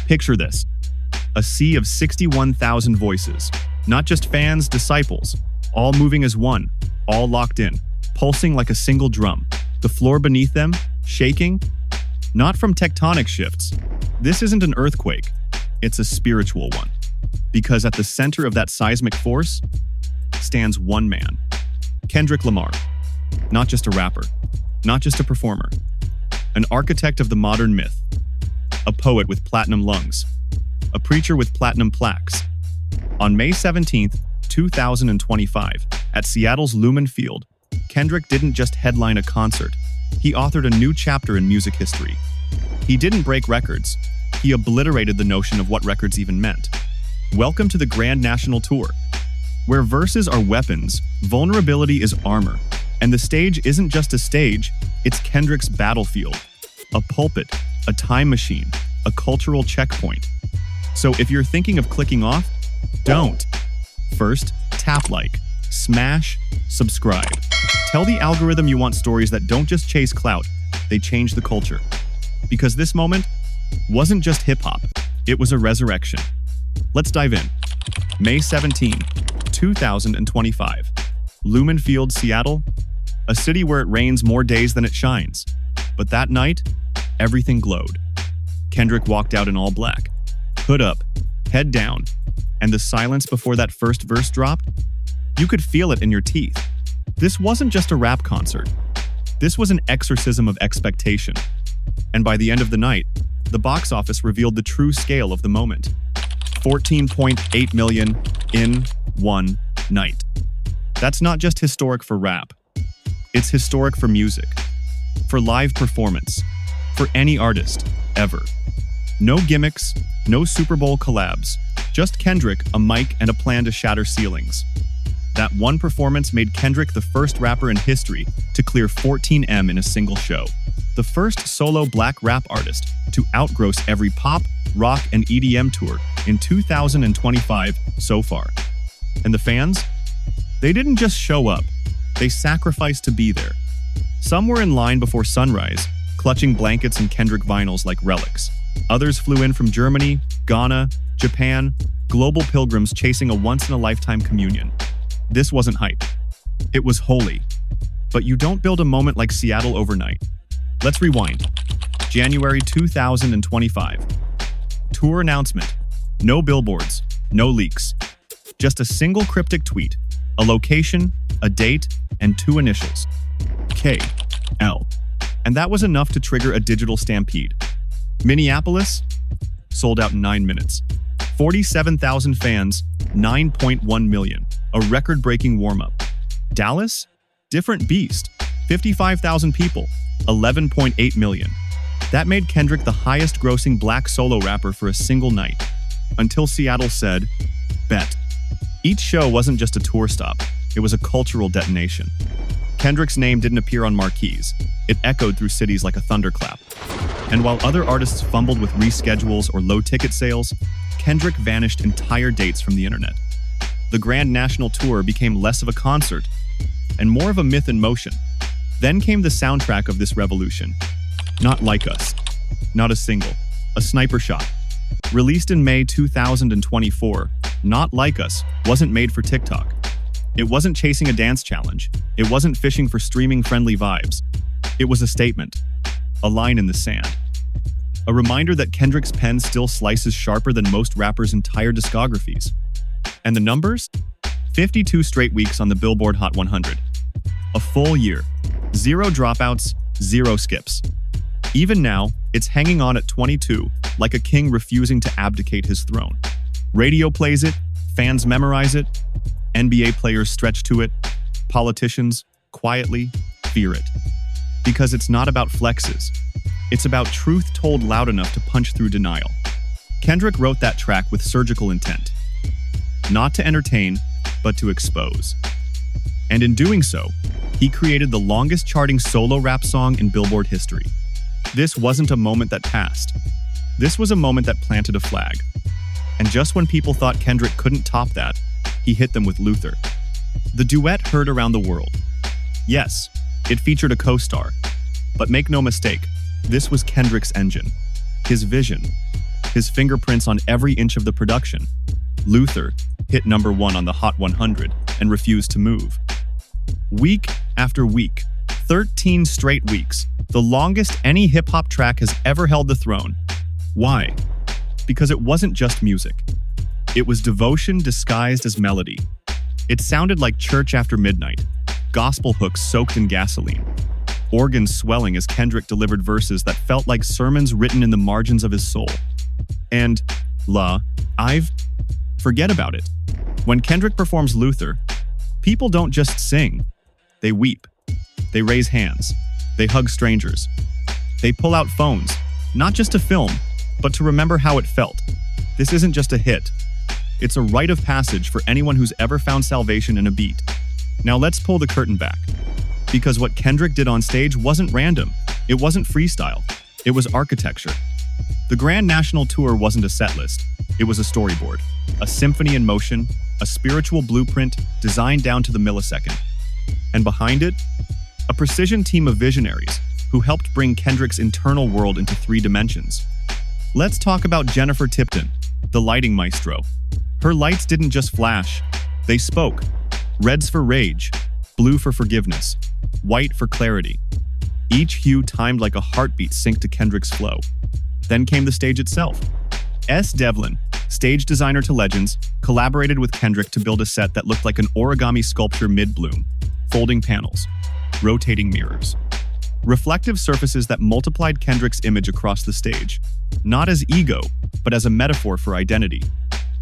Picture this. A sea of 61,000 voices. Not just fans, disciples. All moving as one. All locked in. Pulsing like a single drum. The floor beneath them, shaking. Not from tectonic shifts. This isn't an earthquake. It's a spiritual one. Because at the center of that seismic force stands one man. Kendrick Lamar. Not just a rapper. Not just a performer. An architect of the modern myth. A poet with platinum lungs. A preacher with platinum plaques. On May 17th, 2025, at Seattle's Lumen Field, Kendrick didn't just headline a concert. He authored a new chapter in music history. He didn't break records. He obliterated the notion of what records even meant. Welcome to the Grand National Tour, where verses are weapons, vulnerability is armor, and the stage isn't just a stage, it's Kendrick's battlefield. A pulpit, a time machine, a cultural checkpoint. So if you're thinking of clicking off, don't. First, tap like, smash, subscribe. Tell the algorithm you want stories that don't just chase clout, they change the culture. Because this moment wasn't just hip-hop, it was a resurrection. Let's dive in. May 17, 2025. Lumen Field, Seattle, a city where it rains more days than it shines. But that night, everything glowed. Kendrick walked out in all black, hood up, head down, and the silence before that first verse dropped, you could feel it in your teeth. This wasn't just a rap concert. This was an exorcism of expectation. And by the end of the night, the box office revealed the true scale of the moment. 14.8 million in one night. That's not just historic for rap. It's historic for music, for live performance, for any artist, ever. No gimmicks, no Super Bowl collabs, just Kendrick, a mic, and a plan to shatter ceilings. That one performance made Kendrick the first rapper in history to clear 14M in a single show. The first solo black rap artist to outgross every pop, rock, and EDM tour in 2025 so far. And the fans? They didn't just show up, they sacrificed to be there. Some were in line before sunrise, clutching blankets and Kendrick vinyls like relics. Others flew in from Germany, Ghana, Japan, global pilgrims chasing a once-in-a-lifetime communion. This wasn't hype. It was holy. But you don't build a moment like Seattle overnight. Let's rewind. January 2025. Tour announcement. No billboards, no leaks. Just a single cryptic tweet, a location, a date, and two initials. K.L. And that was enough to trigger a digital stampede. Minneapolis? Sold out in 9 minutes. 47,000 fans, 9.1 million. A record-breaking warm-up. Dallas? Different beast. 55,000 people, 11.8 million. That made Kendrick the highest-grossing black solo rapper for a single night. Until Seattle said, bet. Each show wasn't just a tour stop, it was a cultural detonation. Kendrick's name didn't appear on marquees. It echoed through cities like a thunderclap. And while other artists fumbled with reschedules or low ticket sales, Kendrick vanished entire dates from the internet. The Grand National Tour became less of a concert and more of a myth in motion. Then came the soundtrack of this revolution. Not Like Us. Not a single. A sniper shot. Released in May 2024, Not Like Us wasn't made for TikTok. It wasn't chasing a dance challenge. It wasn't fishing for streaming-friendly vibes. It was a statement. A line in the sand. A reminder that Kendrick's pen still slices sharper than most rappers' entire discographies. And the numbers? 52 straight weeks on the Billboard Hot 100. A full year. 0 dropouts, 0 skips. Even now, it's hanging on at 22, like a king refusing to abdicate his throne. Radio plays it, fans memorize it, NBA players stretch to it, politicians quietly fear it. Because it's not about flexes. It's about truth told loud enough to punch through denial. Kendrick wrote that track with surgical intent. Not to entertain, but to expose. And in doing so, he created the longest charting solo rap song in Billboard history. This wasn't a moment that passed. This was a moment that planted a flag. And just when people thought Kendrick couldn't top that, he hit them with Luther. The duet heard around the world. Yes, it featured a co-star. But make no mistake, this was Kendrick's engine. His vision. His fingerprints on every inch of the production. Luther hit #1 on the Hot 100 and refused to move. Week after week, 13 straight weeks, the longest any hip-hop track has ever held the throne. Why? Because it wasn't just music. It was devotion disguised as melody. It sounded like church after midnight, gospel hooks soaked in gasoline, organs swelling as Kendrick delivered verses that felt like sermons written in the margins of his soul. And, forget about it. When Kendrick performs Luther, people don't just sing. They weep. They raise hands. They hug strangers. They pull out phones, not just to film, but to remember how it felt. This isn't just a hit. It's a rite of passage for anyone who's ever found salvation in a beat. Now let's pull the curtain back. Because what Kendrick did on stage wasn't random. It wasn't freestyle. It was architecture. The Grand National Tour wasn't a set list. It was a storyboard, a symphony in motion, a spiritual blueprint designed down to the millisecond. And behind it, a precision team of visionaries who helped bring Kendrick's internal world into 3 dimensions. Let's talk about Jennifer Tipton, the lighting maestro. Her lights didn't just flash, they spoke. Reds for rage, blue for forgiveness, white for clarity. Each hue timed like a heartbeat synced to Kendrick's flow. Then came the stage itself. S. Devlin, stage designer to legends, collaborated with Kendrick to build a set that looked like an origami sculpture mid-bloom. Folding panels, rotating mirrors, reflective surfaces that multiplied Kendrick's image across the stage, not as ego, but as a metaphor for identity.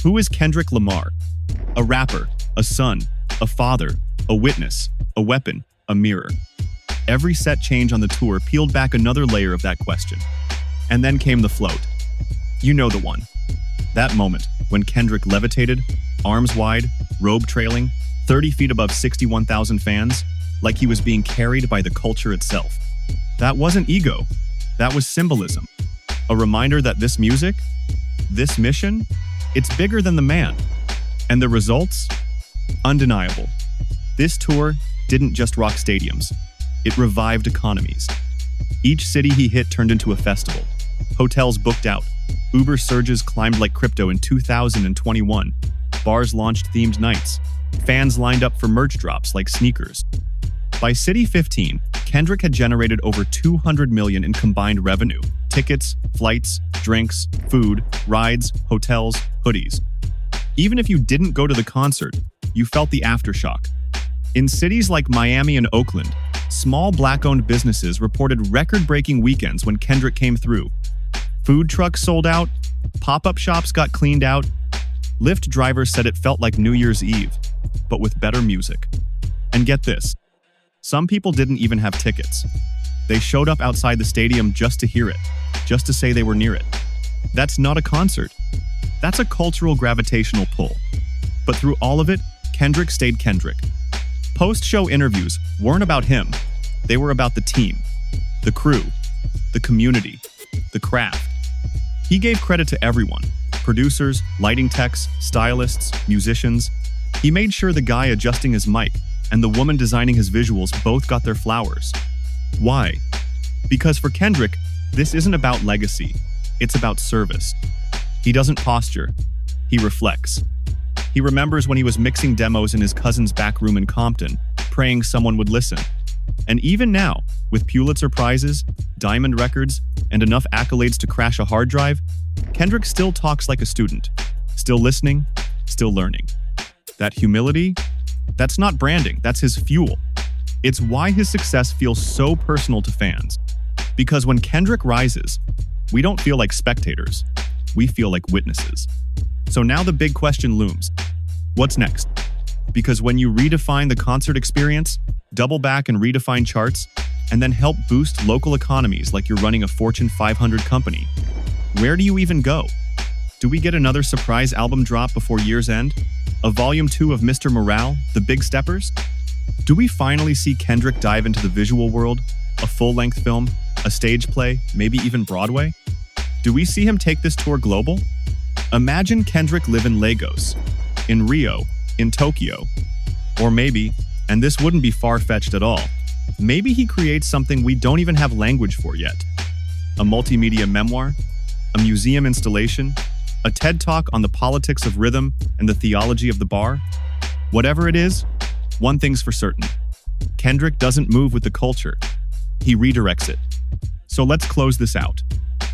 Who is Kendrick Lamar? A rapper, a son, a father, a witness, a weapon, a mirror. Every set change on the tour peeled back another layer of that question. And then came the float. You know the one. That moment when Kendrick levitated, arms wide, robe trailing, 30 feet above 61,000 fans, like he was being carried by the culture itself. That wasn't ego. That was symbolism. A reminder that this music, this mission, it's bigger than the man. And the results? Undeniable. This tour didn't just rock stadiums. It revived economies. Each city he hit turned into a festival. Hotels booked out. Uber surges climbed like crypto in 2021. Bars launched themed nights. Fans lined up for merch drops like sneakers. By City 15, Kendrick had generated over $200 million in combined revenue. Tickets, flights, drinks, food, rides, hotels, hoodies. Even if you didn't go to the concert, you felt the aftershock. In cities like Miami and Oakland, small Black-owned businesses reported record-breaking weekends when Kendrick came through. Food trucks sold out, pop-up shops got cleaned out. Lyft drivers said it felt like New Year's Eve, but with better music. And get this, some people didn't even have tickets. They showed up outside the stadium just to hear it, just to say they were near it. That's not a concert. That's a cultural gravitational pull. But through all of it, Kendrick stayed Kendrick. Post-show interviews weren't about him. They were about the team, the crew, the community, the craft. He gave credit to everyone: producers, lighting techs, stylists, musicians. He made sure the guy adjusting his mic and the woman designing his visuals both got their flowers. Why? Because for Kendrick, this isn't about legacy. It's about service. He doesn't posture. He reflects. He remembers when he was mixing demos in his cousin's back room in Compton, praying someone would listen. And even now, with Pulitzer Prizes, Diamond Records, and enough accolades to crash a hard drive, Kendrick still talks like a student. Still listening, still learning. That humility, that's not branding, that's his fuel. It's why his success feels so personal to fans. Because when Kendrick rises, we don't feel like spectators. We feel like witnesses. So now the big question looms. What's next? Because when you redefine the concert experience, double back and redefine charts, and then help boost local economies like you're running a Fortune 500 company, where do you even go? Do we get another surprise album drop before year's end? A volume 2 of Mr. Morale, The Big Steppers? Do we finally see Kendrick dive into the visual world? A full-length film? A stage play? Maybe even Broadway? Do we see him take this tour global? Imagine Kendrick live in Lagos, in Rio, in Tokyo, or maybe, and this wouldn't be far-fetched at all, maybe he creates something we don't even have language for yet. A multimedia memoir, a museum installation, a TED Talk on the politics of rhythm and the theology of the bar. Whatever it is, one thing's for certain. Kendrick doesn't move with the culture. He redirects it. So let's close this out.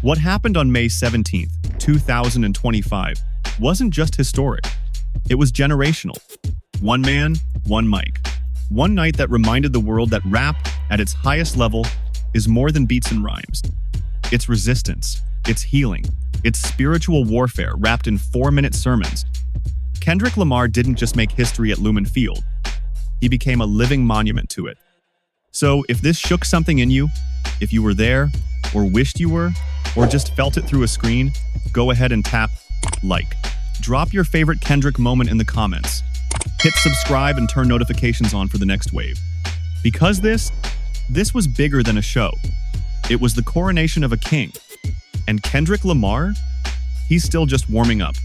What happened on May 17th, 2025 wasn't just historic. It was generational. One man, one mic. One night that reminded the world that rap, at its highest level, is more than beats and rhymes. It's resistance, it's healing, it's spiritual warfare wrapped in 4-minute sermons. Kendrick Lamar didn't just make history at Lumen Field. He became a living monument to it. So if this shook something in you, if you were there, or wished you were, or just felt it through a screen, go ahead and tap like. Drop your favorite Kendrick moment in the comments. Hit subscribe and turn notifications on for the next wave. Because this was bigger than a show. It was the coronation of a king. And Kendrick Lamar? He's still just warming up.